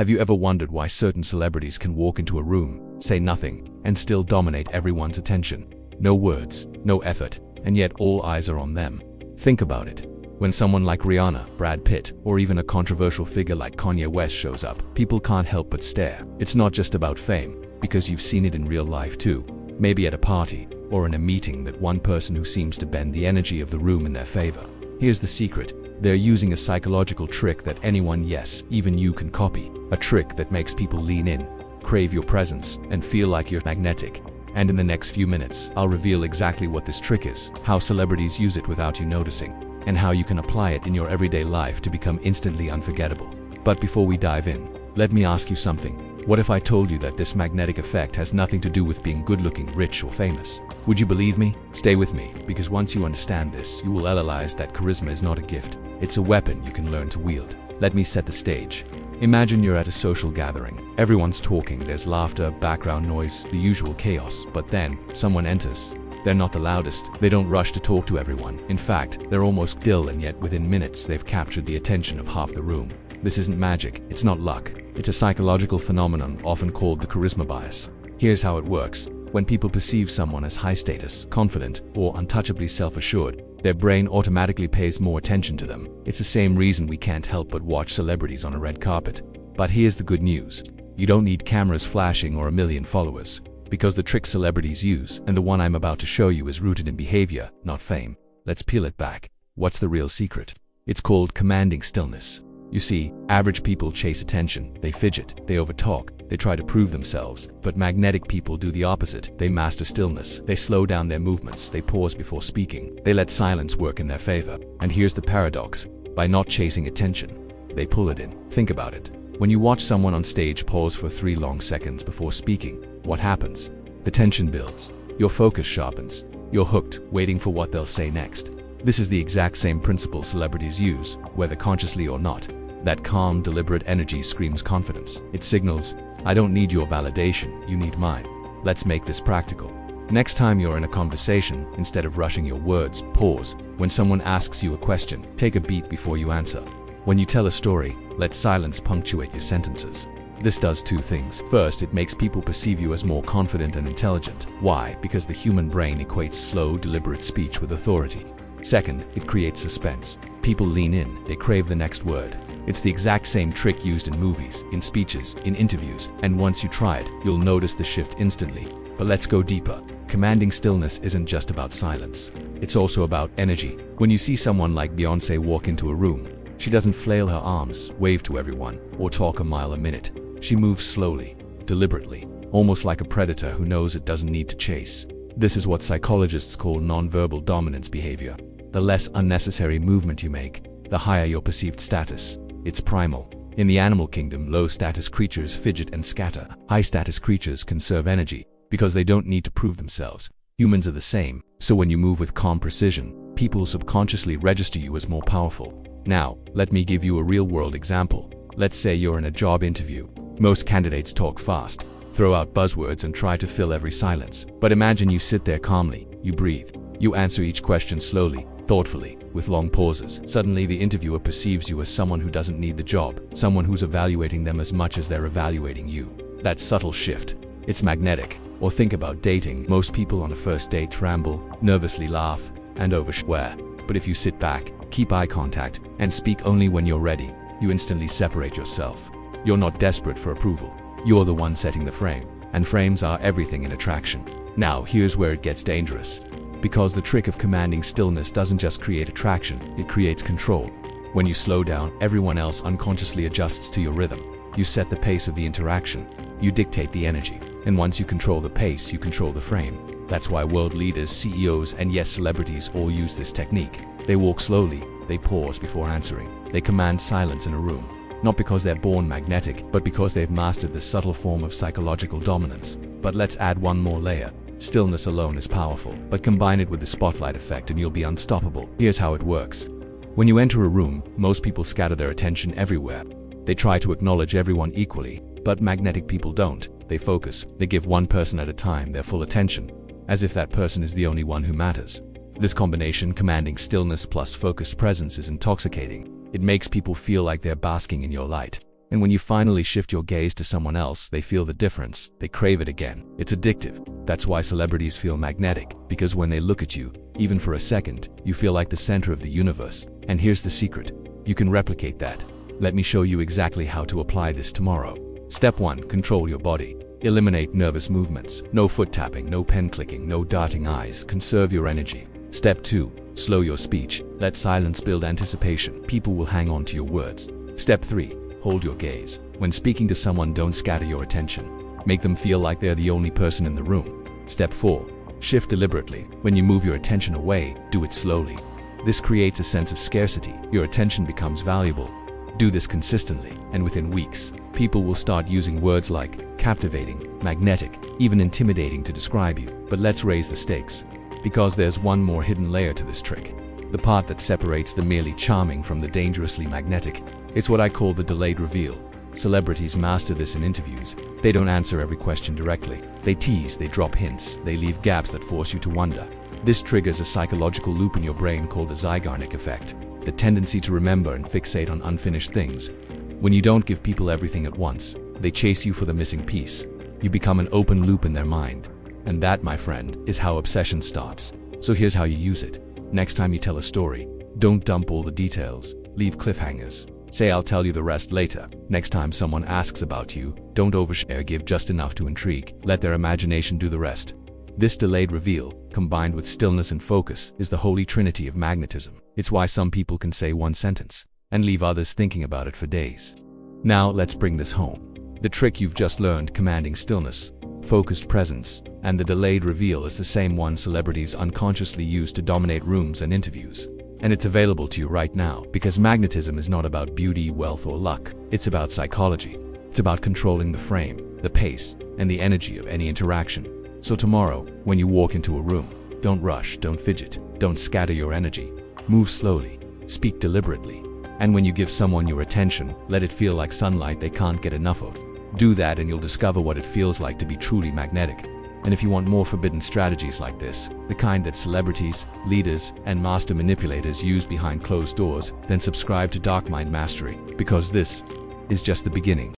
Have you ever wondered why certain celebrities can walk into a room, say nothing, and still dominate everyone's attention? No words, no effort, and yet all eyes are on them. Think about it. When someone like Rihanna, Brad Pitt, or even a controversial figure like Kanye West shows up, people can't help but stare. It's not just about fame, because you've seen it in real life too. Maybe at a party, or in a meeting, that one person who seems to bend the energy of the room in their favor. Here's the secret. They're using a psychological trick that anyone, yes, even you, can copy. A trick that makes people lean in, crave your presence, and feel like you're magnetic. And in the next few minutes, I'll reveal exactly what this trick is, how celebrities use it without you noticing, and how you can apply it in your everyday life to become instantly unforgettable. But before we dive in, let me ask you something. What if I told you that this magnetic effect has nothing to do with being good-looking, rich, or famous? Would you believe me? Stay with me, because once you understand this, you will realize that charisma is not a gift. It's a weapon you can learn to wield. Let me set the stage. Imagine you're at a social gathering. Everyone's talking, there's laughter, background noise, the usual chaos. But then, someone enters. They're not the loudest. They don't rush to talk to everyone. In fact, they're almost still, and yet within minutes they've captured the attention of half the room. This isn't magic. It's not luck. It's a psychological phenomenon often called the charisma bias. Here's how it works. When people perceive someone as high status, confident, or untouchably self-assured, their brain automatically pays more attention to them. It's the same reason we can't help but watch celebrities on a red carpet. But here's the good news. You don't need cameras flashing or a million followers. Because the trick celebrities use, and the one I'm about to show you, is rooted in behavior, not fame. Let's peel it back. What's the real secret? It's called commanding stillness. You see, average people chase attention. They fidget, they overtalk, they try to prove themselves. But magnetic people do the opposite. They master stillness. They slow down their movements. They pause before speaking. They let silence work in their favor. And here's the paradox. By not chasing attention, they pull it in. Think about it. When you watch someone on stage pause for 3 long seconds before speaking, what happens? The tension builds. Your focus sharpens. You're hooked, waiting for what they'll say next. This is the exact same principle celebrities use, whether consciously or not. That calm, deliberate energy screams confidence. It signals, I don't need your validation, you need mine. Let's make this practical. Next time you're in a conversation, instead of rushing your words, pause. When someone asks you a question, take a beat before you answer. When you tell a story, let silence punctuate your sentences. This does 2 things. First, it makes people perceive you as more confident and intelligent. Why? Because the human brain equates slow, deliberate speech with authority. Second, it creates suspense. People lean in, they crave the next word. It's the exact same trick used in movies, in speeches, in interviews, and once you try it, you'll notice the shift instantly. But let's go deeper. Commanding stillness isn't just about silence. It's also about energy. When you see someone like Beyoncé walk into a room, she doesn't flail her arms, wave to everyone, or talk a mile a minute. She moves slowly, deliberately, almost like a predator who knows it doesn't need to chase. This is what psychologists call nonverbal dominance behavior. The less unnecessary movement you make, the higher your perceived status. It's primal. In the animal kingdom, low-status creatures fidget and scatter. High-status creatures conserve energy because they don't need to prove themselves. Humans are the same. So when you move with calm precision, people subconsciously register you as more powerful. Now, let me give you a real-world example. Let's say you're in a job interview. Most candidates talk fast, throw out buzzwords, and try to fill every silence. But imagine you sit there calmly, you breathe, you answer each question slowly, thoughtfully, with long pauses. Suddenly the interviewer perceives you as someone who doesn't need the job, someone who's evaluating them as much as they're evaluating you. That subtle shift, it's magnetic. Or think about dating. Most people on a first date ramble, nervously laugh, and overshare. But if you sit back, keep eye contact, and speak only when you're ready, you instantly separate yourself. You're not desperate for approval. You're the one setting the frame. And frames are everything in attraction. Now, here's where it gets dangerous. Because the trick of commanding stillness doesn't just create attraction, it creates control. When you slow down, everyone else unconsciously adjusts to your rhythm. You set the pace of the interaction. You dictate the energy. And once you control the pace, you control the frame. That's why world leaders, CEOs, and yes, celebrities all use this technique. They walk slowly, they pause before answering. They command silence in a room. Not because they're born magnetic, but because they've mastered this subtle form of psychological dominance. But let's add one more layer. Stillness alone is powerful, but combine it with the spotlight effect and you'll be unstoppable. Here's how it works. When you enter a room, most people scatter their attention everywhere. They try to acknowledge everyone equally, but magnetic people don't. They focus. They give one person at a time their full attention, as if that person is the only one who matters. This combination, commanding stillness plus focused presence, is intoxicating. It makes people feel like they're basking in your light. And when you finally shift your gaze to someone else, they feel the difference. They crave it again. It's addictive. That's why celebrities feel magnetic, because when they look at you, even for a second, you feel like the center of the universe. And here's the secret. You can replicate that. Let me show you exactly how to apply this tomorrow. Step 1. Control your body. Eliminate nervous movements. No foot tapping, no pen clicking, no darting eyes. Conserve your energy. Step 2. Slow your speech. Let silence build anticipation. People will hang on to your words. Step 3. Hold your gaze. When speaking to someone, don't scatter your attention. Make them feel like they're the only person in the room. Step 4. Shift deliberately. When you move your attention away, do it slowly. This creates a sense of scarcity. Your attention becomes valuable. Do this consistently, and within weeks, people will start using words like captivating, magnetic, even intimidating to describe you. But let's raise the stakes, because there's one more hidden layer to this trick. The part that separates the merely charming from the dangerously magnetic. It's what I call the delayed reveal. Celebrities master this in interviews. They don't answer every question directly. They tease, they drop hints, they leave gaps that force you to wonder. This triggers a psychological loop in your brain called the Zeigarnik effect, the tendency to remember and fixate on unfinished things. When you don't give people everything at once, they chase you for the missing piece. You become an open loop in their mind. And that, my friend, is how obsession starts. So here's how you use it. Next time you tell a story, don't dump all the details. Leave cliffhangers. Say, I'll tell you the rest later. Next time someone asks about you, don't overshare, give just enough to intrigue. Let their imagination do the rest. This delayed reveal, combined with stillness and focus, is the holy trinity of magnetism. It's why some people can say one sentence and leave others thinking about it for days. Now let's bring this home. The trick you've just learned, commanding stillness, focused presence, and the delayed reveal, is the same one celebrities unconsciously use to dominate rooms and interviews. And it's available to you right now, because magnetism is not about beauty, wealth, or luck. It's about psychology. It's about controlling the frame, the pace, and the energy of any interaction. So tomorrow, when you walk into a room, don't rush, don't fidget, don't scatter your energy. Move slowly, speak deliberately, and when you give someone your attention, let it feel like sunlight they can't get enough of. Do that and you'll discover what it feels like to be truly magnetic. And if you want more forbidden strategies like this, the kind that celebrities, leaders, and master manipulators use behind closed doors, then subscribe to Darkmind Mastery, because this is just the beginning.